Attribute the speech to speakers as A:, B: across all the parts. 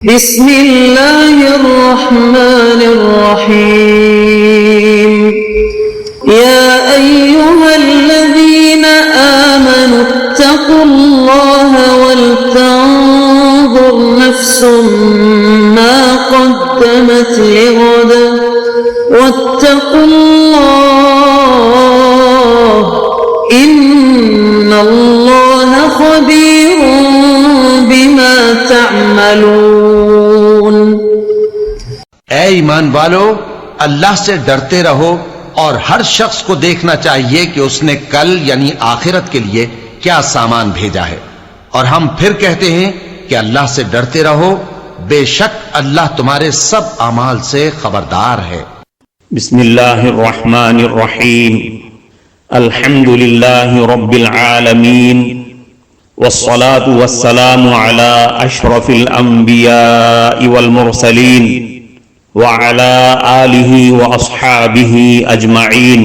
A: بسم اللہ الرحمن الرحیم یا ایہا الذین آمنوا اتقوا اللہ ولتنظر نفس ما قدمت لغد واتقوا اللہ ان اللہ خبیر بما تعملون۔
B: اے ایمان والو، اللہ سے ڈرتے رہو اور ہر شخص کو دیکھنا چاہیے کہ اس نے کل یعنی آخرت کے لیے کیا سامان بھیجا ہے، اور ہم پھر کہتے ہیں کہ اللہ سے ڈرتے رہو، بے شک اللہ تمہارے سب اعمال سے خبردار ہے۔
C: بسم اللہ الرحمن الرحیم، الحمد للہ رب العالمین، والصلاة والسلام على اشرف الانبیاء والمرسلین وعلى آلہ واصحابہ اجمعین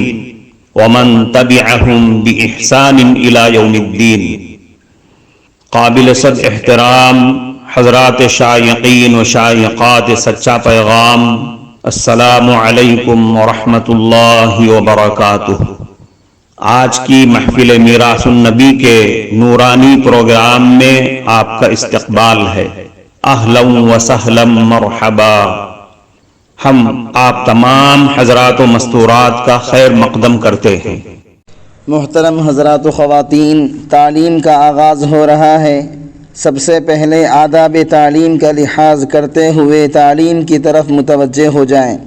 C: ومن تبعہم بإحسان الى یوم الدین۔ قابل صد احترام حضرات شائقین و شائقات سچا پیغام، السلام علیکم ورحمۃ اللہ وبرکاتہ۔ آج کی محفل میراث النبی کے نورانی پروگرام میں آپ کا استقبال ہے۔ اہلا و سہلا مرحبا۔ ہم آپ تمام حضرات و مستورات کا خیر مقدم کرتے ہیں۔
D: محترم حضرات و خواتین، تعلیم کا آغاز ہو رہا ہے۔ سب سے پہلے آداب تعلیم کا لحاظ کرتے ہوئے تعلیم کی طرف متوجہ ہو جائیں۔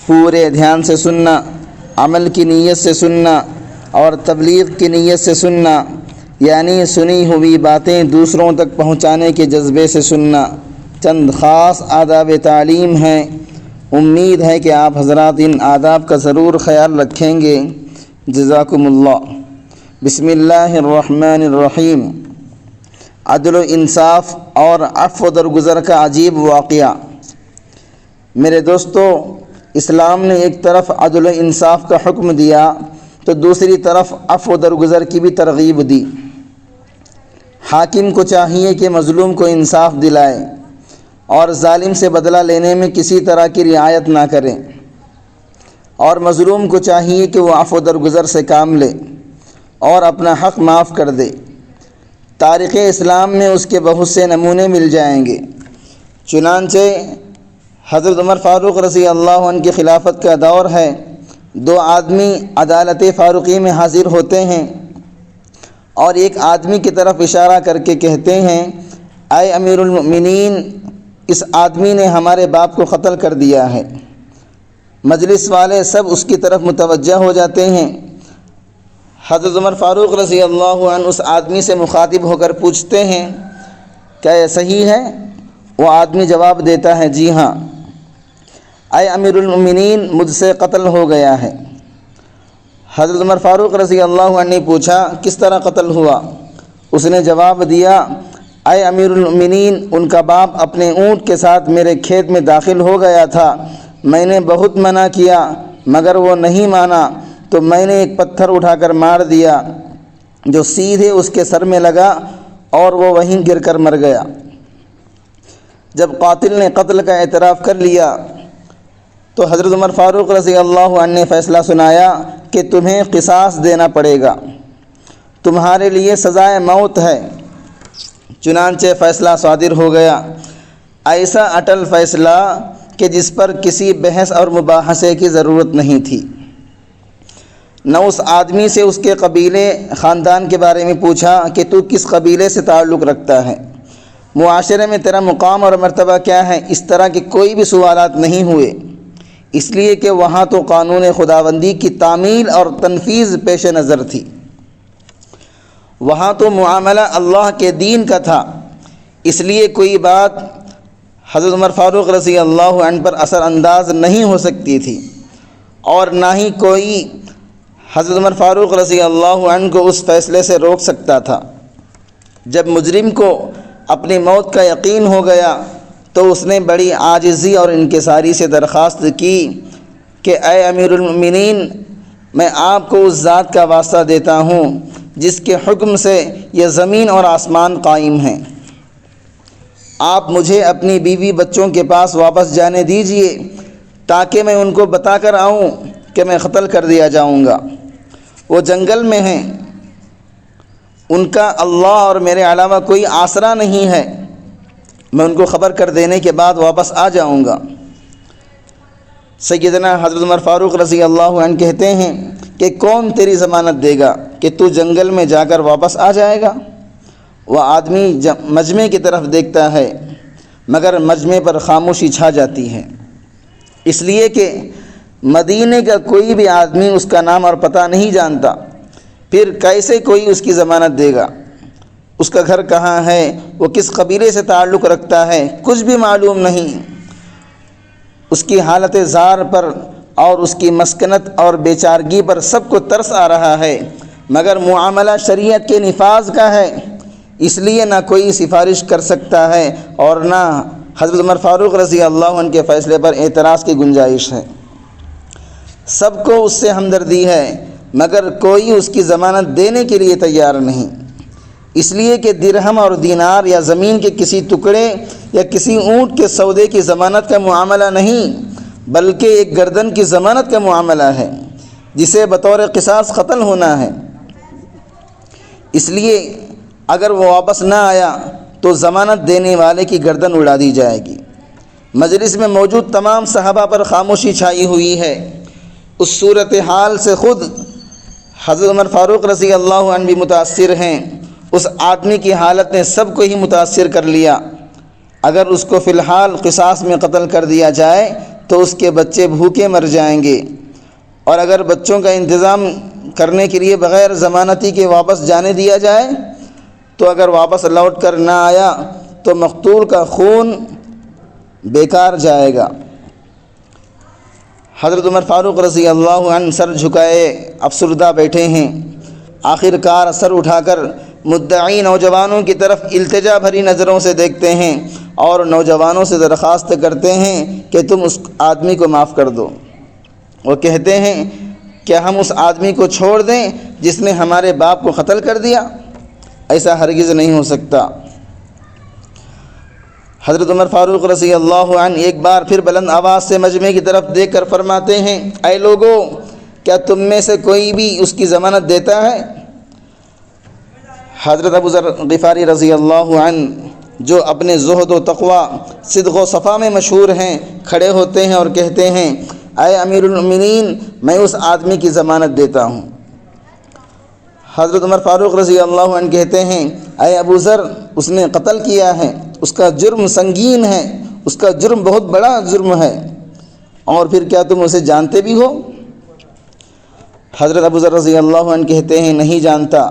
D: پورے دھیان سے سننا، عمل کی نیت سے سننا اور تبلیغ کی نیت سے سننا، یعنی سنی ہوئی باتیں دوسروں تک پہنچانے کے جذبے سے سننا۔ چند خاص آداب تعلیم ہیں، امید ہے کہ آپ حضرات ان آداب کا ضرور خیال رکھیں گے۔ جزاکم اللہ۔ بسم اللہ الرحمن الرحیم۔ عدل و انصاف اور عفو و درگزر کا عجیب واقعہ۔ میرے دوستو، اسلام نے ایک طرف عدل و انصاف کا حکم دیا تو دوسری طرف عفو و درگزر کی بھی ترغیب دی۔ حاکم کو چاہیے کہ مظلوم کو انصاف دلائے اور ظالم سے بدلہ لینے میں کسی طرح کی رعایت نہ کرے، اور مظلوم کو چاہیے کہ وہ عفو و درگزر سے کام لے اور اپنا حق معاف کر دے۔ تاریخ اسلام میں اس کے بہت سے نمونے مل جائیں گے۔ چنانچہ حضرت عمر فاروق رضی اللہ عنہ کی خلافت کا دور ہے۔ دو آدمی عدالت فاروقی میں حاضر ہوتے ہیں اور ایک آدمی کی طرف اشارہ کر کے کہتے ہیں، اے امیر المؤمنین، اس آدمی نے ہمارے باپ کو قتل کر دیا ہے۔ مجلس والے سب اس کی طرف متوجہ ہو جاتے ہیں۔ حضرت عمر فاروق رضی اللہ عنہ اس آدمی سے مخاطب ہو کر پوچھتے ہیں، کیا یہ صحیح ہے؟ وہ آدمی جواب دیتا ہے، جی ہاں۔ اے امیر المؤمنین، مجھ سے قتل ہو گیا ہے۔ حضرت عمر فاروق رضی اللہ عنہ نے پوچھا، کس طرح قتل ہوا؟ اس نے جواب دیا، اے امیر المؤمنین، ان کا باپ اپنے اونٹ کے ساتھ میرے کھیت میں داخل ہو گیا تھا۔ میں نے بہت منع کیا مگر وہ نہیں مانا، تو میں نے ایک پتھر اٹھا کر مار دیا جو سیدھے اس کے سر میں لگا اور وہ وہیں گر کر مر گیا۔ جب قاتل نے قتل کا اعتراف کر لیا تو حضرت عمر فاروق رضی اللہ عنہ نے فیصلہ سنایا کہ تمہیں قصاص دینا پڑے گا، تمہارے لیے سزائے موت ہے۔ چنانچہ فیصلہ صادر ہو گیا، ایسا اٹل فیصلہ کہ جس پر کسی بحث اور مباحثے کی ضرورت نہیں تھی۔ نہ اس آدمی سے اس کے قبیلے خاندان کے بارے میں پوچھا کہ تو کس قبیلے سے تعلق رکھتا ہے، معاشرے میں تیرا مقام اور مرتبہ کیا ہے، اس طرح کے کوئی بھی سوالات نہیں ہوئے، اس لیے کہ وہاں تو قانون خداوندی کی تعمیل اور تنفیذ پیش نظر تھی۔ وہاں تو معاملہ اللہ کے دین کا تھا، اس لیے کوئی بات حضرت عمر فاروق رضی اللہ عنہ پر اثر انداز نہیں ہو سکتی تھی، اور نہ ہی کوئی حضرت عمر فاروق رضی اللہ عنہ کو اس فیصلے سے روک سکتا تھا۔ جب مجرم کو اپنی موت کا یقین ہو گیا تو اس نے بڑی عاجزی اور انکساری سے درخواست کی کہ اے امیر المؤمنین، میں آپ کو اس ذات کا واسطہ دیتا ہوں جس کے حکم سے یہ زمین اور آسمان قائم ہیں۔ آپ مجھے اپنی بیوی بچوں کے پاس واپس جانے دیجئے تاکہ میں ان کو بتا کر آؤں کہ میں قتل کر دیا جاؤں گا۔ وہ جنگل میں ہیں، ان کا اللہ اور میرے علاوہ کوئی آسرا نہیں ہے، میں ان کو خبر کر دینے کے بعد واپس آ جاؤں گا۔ سیدنا حضرت عمر فاروق رضی اللہ عنہ کہتے ہیں کہ کون تیری ضمانت دے گا کہ تو جنگل میں جا کر واپس آ جائے گا؟ وہ آدمی مجمع کی طرف دیکھتا ہے مگر مجمع پر خاموشی چھا جاتی ہے، اس لیے کہ مدینے کا کوئی بھی آدمی اس کا نام اور پتہ نہیں جانتا، پھر کیسے کوئی اس کی ضمانت دے گا؟ اس کا گھر کہاں ہے، وہ کس قبیلے سے تعلق رکھتا ہے، کچھ بھی معلوم نہیں۔ اس کی حالت زار پر اور اس کی مسکنت اور بیچارگی پر سب کو ترس آ رہا ہے، مگر معاملہ شریعت کے نفاذ کا ہے، اس لیے نہ کوئی سفارش کر سکتا ہے اور نہ حضرت عمر فاروق رضی اللہ عنہ کے فیصلے پر اعتراض کی گنجائش ہے۔ سب کو اس سے ہمدردی ہے مگر کوئی اس کی ضمانت دینے کے لیے تیار نہیں، اس لیے کہ درہم اور دینار یا زمین کے کسی ٹکڑے یا کسی اونٹ کے سودے کی ضمانت کا معاملہ نہیں، بلکہ ایک گردن کی ضمانت کا معاملہ ہے جسے بطور قصاص قتل ہونا ہے۔ اس لیے اگر وہ واپس نہ آیا تو ضمانت دینے والے کی گردن اڑا دی جائے گی۔ مجلس میں موجود تمام صحابہ پر خاموشی چھائی ہوئی ہے۔ اس صورتحال سے خود حضرت عمر فاروق رضی اللہ عنہ بھی متاثر ہیں۔ اس آدمی کی حالت نے سب کو ہی متاثر کر لیا۔ اگر اس کو فی الحال قصاص میں قتل کر دیا جائے تو اس کے بچے بھوکے مر جائیں گے، اور اگر بچوں کا انتظام کرنے کے لیے بغیر ضمانتی کے واپس جانے دیا جائے تو اگر واپس لوٹ کر نہ آیا تو مقتول کا خون بیکار جائے گا۔ حضرت عمر فاروق رضی اللہ عنہ سر جھکائے افسردہ بیٹھے ہیں۔ آخر کار سر اٹھا کر مدعی نوجوانوں کی طرف التجا بھری نظروں سے دیکھتے ہیں اور نوجوانوں سے درخواست کرتے ہیں کہ تم اس آدمی کو معاف کر دو۔ وہ کہتے ہیں کیا ہم اس آدمی کو چھوڑ دیں جس نے ہمارے باپ کو قتل کر دیا؟ ایسا ہرگز نہیں ہو سکتا۔ حضرت عمر فاروق رضی اللہ عنہ ایک بار پھر بلند آواز سے مجمع کی طرف دیکھ کر فرماتے ہیں، اے لوگو، کیا تم میں سے کوئی بھی اس کی ضمانت دیتا ہے؟ حضرت ابو ذر غفاری رضی اللہ عنہ جو اپنے زہد و تقوی، صدق و صفا میں مشہور ہیں، کھڑے ہوتے ہیں اور کہتے ہیں، اے امیر المؤمنین، میں اس آدمی کی ضمانت دیتا ہوں۔ حضرت عمر فاروق رضی اللہ عنہ کہتے ہیں، اے ابو ذر، اس نے قتل کیا ہے، اس کا جرم سنگین ہے، اس کا جرم بہت بڑا جرم ہے، اور پھر کیا تم اسے جانتے بھی ہو؟ حضرت ابو ذر رضی اللہ عنہ کہتے ہیں، نہیں جانتا۔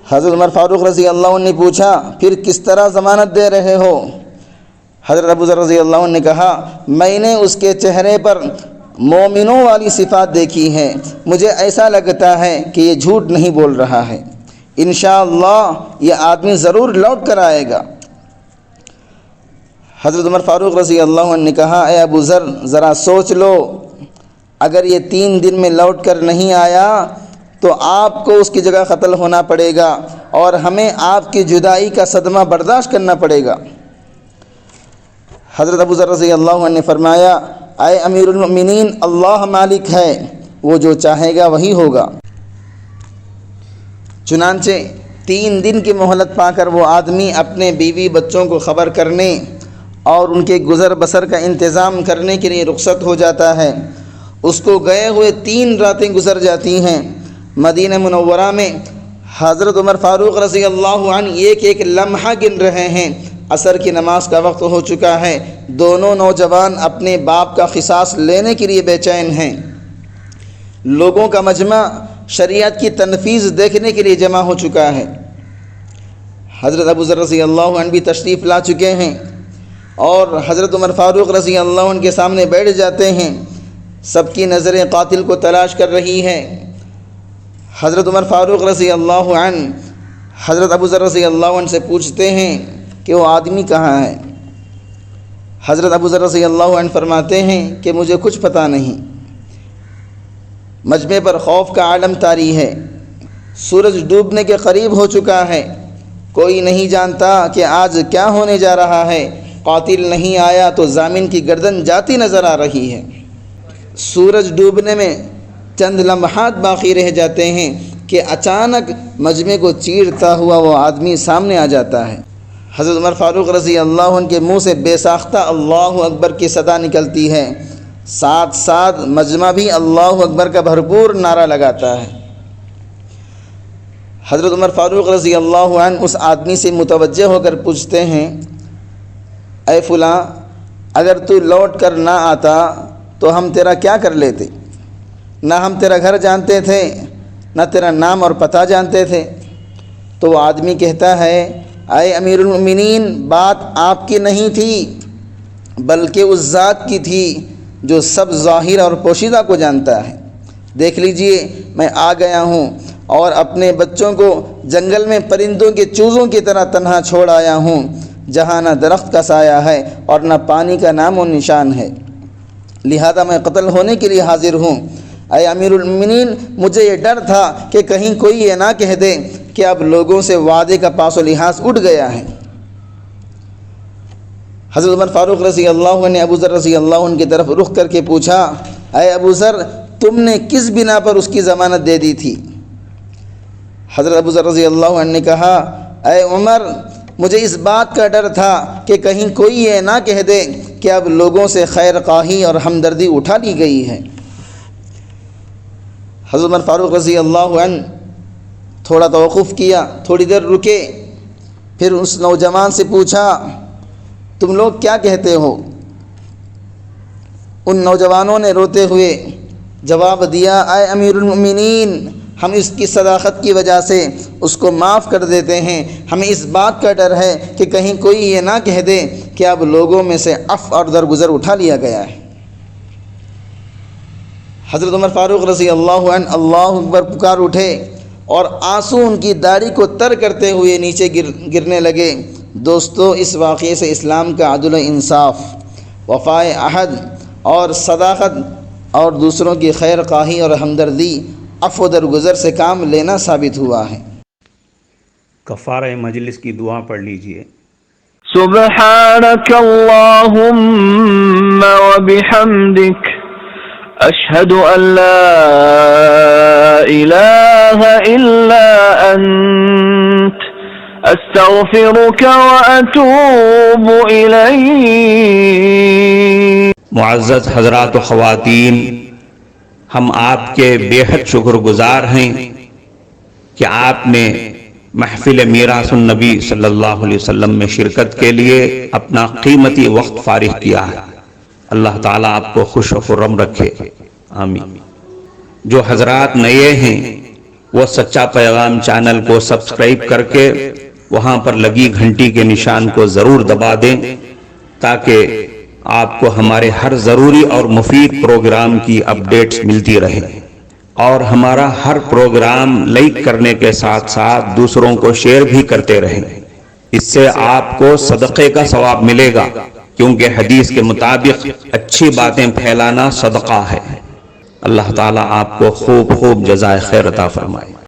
D: حضرت عمر فاروق رضی اللہ عنہ نے پوچھا، پھر کس طرح ضمانت دے رہے ہو؟ حضرت ابو ذر رضی اللہ عنہ نے کہا، میں نے اس کے چہرے پر مومنوں والی صفات دیکھی ہیں، مجھے ایسا لگتا ہے کہ یہ جھوٹ نہیں بول رہا ہے، انشاءاللہ یہ آدمی ضرور لوٹ کر آئے گا۔ حضرت عمر فاروق رضی اللہ عنہ نے کہا، اے ابو ذر، ذرا سوچ لو، اگر یہ 3 دن میں لوٹ کر نہیں آیا تو آپ کو اس کی جگہ قتل ہونا پڑے گا اور ہمیں آپ کی جدائی کا صدمہ برداشت کرنا پڑے گا۔ حضرت ابو ذر رضی اللہ عنہ نے فرمایا، اے امیر المؤمنین، اللہ مالک ہے، وہ جو چاہے گا وہی ہوگا۔ چنانچہ 3 دن کی مہلت پا کر وہ آدمی اپنے بیوی بچوں کو خبر کرنے اور ان کے گزر بسر کا انتظام کرنے کے لیے رخصت ہو جاتا ہے۔ اس کو گئے ہوئے 3 راتیں گزر جاتی ہیں۔ مدینہ منورہ میں حضرت عمر فاروق رضی اللہ عنہ ایک ایک لمحہ گن رہے ہیں۔ عصر کی نماز کا وقت ہو چکا ہے۔ دونوں نوجوان اپنے باپ کا قصاص لینے کے لیے بے چین ہیں۔ لوگوں کا مجمع شریعت کی تنفیذ دیکھنے کے لیے جمع ہو چکا ہے۔ حضرت ابو ذر رضی اللہ عنہ بھی تشریف لا چکے ہیں اور حضرت عمر فاروق رضی اللہ عنہ کے سامنے بیٹھ جاتے ہیں۔ سب کی نظریں قاتل کو تلاش کر رہی ہیں۔ حضرت عمر فاروق رضی اللہ عنہ حضرت ابو ذر رضی اللہ عنہ سے پوچھتے ہیں کہ وہ آدمی کہاں ہے؟ حضرت ابو ذر رضی اللہ عنہ فرماتے ہیں کہ مجھے کچھ پتہ نہیں۔ مجمع پر خوف کا عالم طاری ہے۔ سورج ڈوبنے کے قریب ہو چکا ہے۔ کوئی نہیں جانتا کہ آج کیا ہونے جا رہا ہے، قاتل نہیں آیا تو ضامن کی گردن جاتی نظر آ رہی ہے۔ سورج ڈوبنے میں چند لمحات باقی رہ جاتے ہیں کہ اچانک مجمع کو چیرتا ہوا وہ آدمی سامنے آ جاتا ہے۔ حضرت عمر فاروق رضی اللہ عنہ کے منہ سے بے ساختہ اللہ اکبر کی صدا نکلتی ہے، ساتھ ساتھ مجمع بھی اللہ اکبر کا بھرپور نعرہ لگاتا ہے۔ حضرت عمر فاروق رضی اللہ عنہ اس آدمی سے متوجہ ہو کر پوچھتے ہیں، اے فلاں، اگر تو لوٹ کر نہ آتا تو ہم تیرا کیا کر لیتے؟ نہ ہم تیرا گھر جانتے تھے، نہ تیرا نام اور پتہ جانتے تھے۔ تو وہ آدمی کہتا ہے، اے امیر المؤمنین، بات آپ کی نہیں تھی بلکہ اس ذات کی تھی جو سب ظاہر اور پوشیدہ کو جانتا ہے۔ دیکھ لیجئے، میں آ گیا ہوں اور اپنے بچوں کو جنگل میں پرندوں کے چوزوں کی طرح تنہا چھوڑ آیا ہوں، جہاں نہ درخت کا سایہ ہے اور نہ پانی کا نام و نشان ہے، لہذا میں قتل ہونے کے لیے حاضر ہوں۔ اے امیر المؤمنین، مجھے یہ ڈر تھا کہ کہیں کوئی یہ نہ کہہ دے کہ اب لوگوں سے وعدے کا پاس و لحاظ اٹھ گیا ہے۔ حضرت عمر فاروق رضی اللہ عنہ نے ابو ذر رضی اللہ عنہ کی طرف رخ کر کے پوچھا، اے ابو ذر، تم نے کس بنا پر اس کی ضمانت دے دی تھی؟ حضرت ابو ذر رضی اللہ عنہ نے کہا، اے عمر، مجھے اس بات کا ڈر تھا کہ کہیں کوئی یہ نہ کہہ دے کہ اب لوگوں سے خیر خواہی اور ہمدردی اٹھا لی گئی ہے۔ حضرت عمر فاروق رضی اللہ عنہ تھوڑا توقف کیا، تھوڑی دیر رکے، پھر اس نوجوان سے پوچھا، تم لوگ کیا کہتے ہو؟ ان نوجوانوں نے روتے ہوئے جواب دیا، اے امیر المؤمنین، ہم اس کی صداقت کی وجہ سے اس کو معاف کر دیتے ہیں، ہمیں اس بات کا ڈر ہے کہ کہیں کوئی یہ نہ کہہ دے کہ اب لوگوں میں سے عفو اور درگزر اٹھا لیا گیا ہے۔ حضرت عمر فاروق رضی اللہ عنہ اللہ اکبر پکار اٹھے اور آنسو ان کی داڑھی کو تر کرتے ہوئے نیچے گرنے لگے۔ دوستو، اس واقعے سے اسلام کا عدل و انصاف، وفائے عہد اور صداقت اور دوسروں کی خیر خواہی اور ہمدردی، عفو درگزر سے کام لینا ثابت ہوا ہے۔
C: کفارہ مجلس کی دعا پڑھ لیجئے۔
E: سبحانك اللهم وبحمدك أشهد أن لا إله إلا أنت أستغفرك وأتوب إليك۔
C: معزز حضرات و خواتین، ہم آپ کے بے حد شکر گزار ہیں کہ آپ نے محفل میراث النبی صلی اللہ علیہ وسلم میں شرکت کے لیے اپنا قیمتی وقت فارغ کیا ہے۔ اللہ تعالیٰ آپ کو خوش و خرم رکھے، آمین۔ جو حضرات نئے ہیں وہ سچا پیغام چینل کو سبسکرائب کر کے وہاں پر لگی گھنٹی کے نشان کو ضرور دبا دیں تاکہ آپ کو ہمارے ہر ضروری اور مفید پروگرام کی اپڈیٹس ملتی رہے، اور ہمارا ہر پروگرام لائک کرنے کے ساتھ ساتھ دوسروں کو شیئر بھی کرتے رہیں۔ اس سے آپ کو صدقے کا ثواب ملے گا، کیونکہ حدیث کے مطابق اچھی باتیں پھیلانا صدقہ ہے۔ اللہ تعالیٰ آپ کو خوب خوب جزائے خیر عطا فرمائے۔